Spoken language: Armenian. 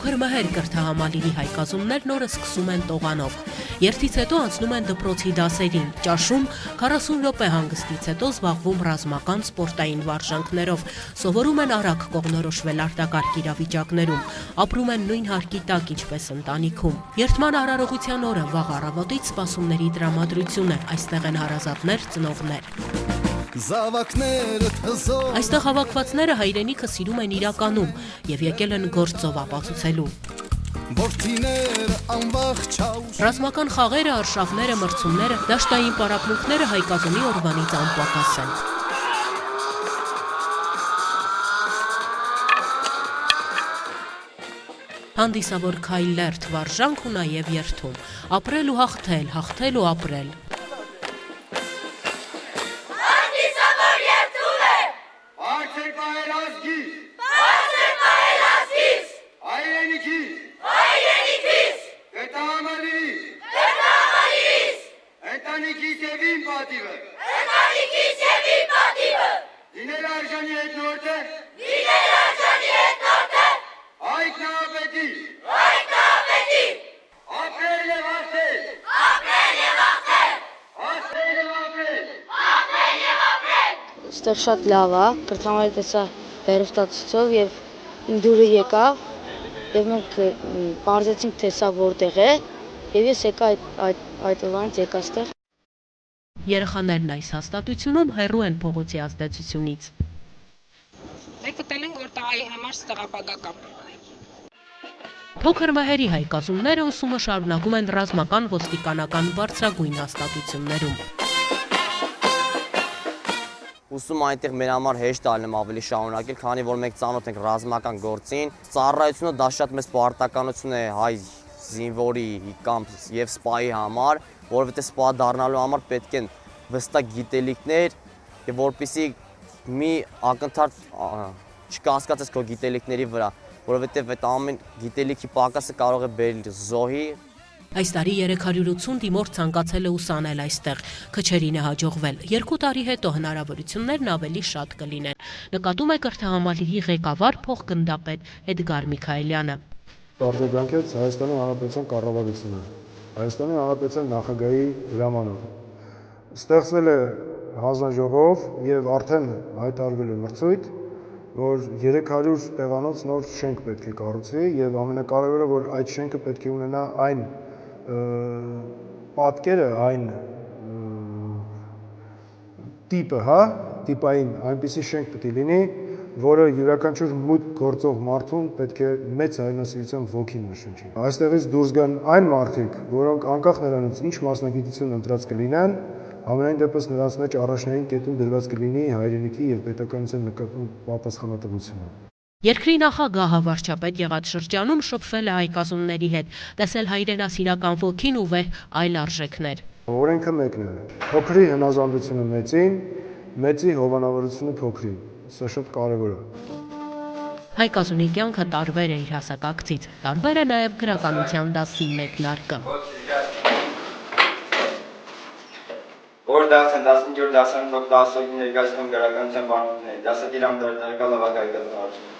Փոքր մհեր կրթահամալիրի հայկազումներն օրը սկսում են տողանով։ Երթից հետո անցնում են դպրոցի դասերին, ճաշում 40 րոպե հանգստից հետո զբաղվում ռազմական սպորտային վարժանքներով, սովորում են արագ կողմնորոշվել արտակարգ իրավիճակներում, ապրում են նույն հարկի տակ, ինչպես ընտանիքում։ Երթման արարողության օրը վաղ առավոտից սպասումների տրամադրություն է, այստեղ են հարազատներ, ծնողներ։ Այստեղ հավաքվածները հայրենիքը սիրում են իրականում եւ եկել են գործով ապացուցելու։ Ռազմական խաղերը, արշավները, մրցումները, դաշտային պարապմունքները հայկազնի օրվանից անպակաս են։ Հանդիսավոր քայլերթ, վարժանք ու նաեւ երթում։ Ապրել ու հաղթել, հաղթել ու ապրել։ Այստեղ շատ լավ է, կրթամարի տեսա հեռուստացույցով եւ դուրը եկավ եւ մենք բարձեցինք թե սա որտեղ է եւ ես եկա այդ օրվանից եկա այստեղ։ Երեխաներն այս հաստատությունում հեռու են փողոցի ազդեցությունից։ Մենք գտել ենք, որ տղայի համար ստեղ ապագա կա։ Փոքր մհերի հայկազումները ուսումը շարունակում են ռազմական ոստիկանական բարձրագույն հաստատություններում։ Ուսումը այնտեղ մեր համար հեշտ է լինում ավելի շարունակել, քանի որ մենք ծանոթ ենք ռազմական գործին։ Ծառայությունը դա շատ մեծ պարտականություն է հայ զինվորի կամ եւ սպայի համար, որովհետեւ սպա դառնալու համար պետք են վստահ գիտելիքներ, եւ որպեսզի մի ակնթարթ չկասկածես քո գիտելիքների վրա, որովհետեւ այդ ամեն գիտելիքի պակասը կարող է բերել զոհի։ Այս տարի 380 դիմորդ ցանկացել է ուսանել այստեղ, քչերին է հաջողվել։ 2 տարի հետո հնարավորություններն ավելի շատ կլինեն, նկատում է կրթահամալիրի ղեկավար փոխգնդապետ Էդգար Միքայելյանը։ Արձագանքեց Հայաստանի Հանրապետության կառավարությունը, Հայաստանի Հանրապետության նախագահի հրամանով։ Ստեղծվել է հանձնաժողով եւ արդեն հայտարարվել է մրցույթ, որ 300 տեղանոց նոր շենք պետք է կառուցվի եւ ամենակարևորը, որ այդ շենքը պետք է ունենա այն պատկերը, այն տիպը, տիպային այնպիսի շենք պետք է լինի, որը յուրաքանչյուր մուտք գործող մարդուն պետք է մեծ հայրենասիրության ոգին նշնչի։ Այստեղից դուրս գան այն մարդիկ, որոնք անկախ նրանից ինչ մասնագիտություն ընտրած կլինեն, ամենայն դեպս նրանց մեջ առաջնային կետում դրված կլինի հայրենիքի եւ պետականության նկատմամբ պատասխանատվությունը։ Երկրի նախագահը վարչապետ եղած շրջանում շփվել է հայկազնների հետ, տեսել հայրենասիրական ոգին ու վեհ այլ արժեքներ։ Օրենքը մեկն է։ Փոքրի հնազանդությունը մեծին, մեծի հովանավորությունը փոքրին։ Սա շատ կարևոր է։ Հայկազնի կյանքը տարբեր է իր հասակակցից, տարբեր է նաև գրականության դասի մեկնարկը։ Որ դասն 15-րդ դասարանում դասօգին ներկայացնում գրականության բանալիներ, դասադիր անդրադարձ լավագայական հարցում։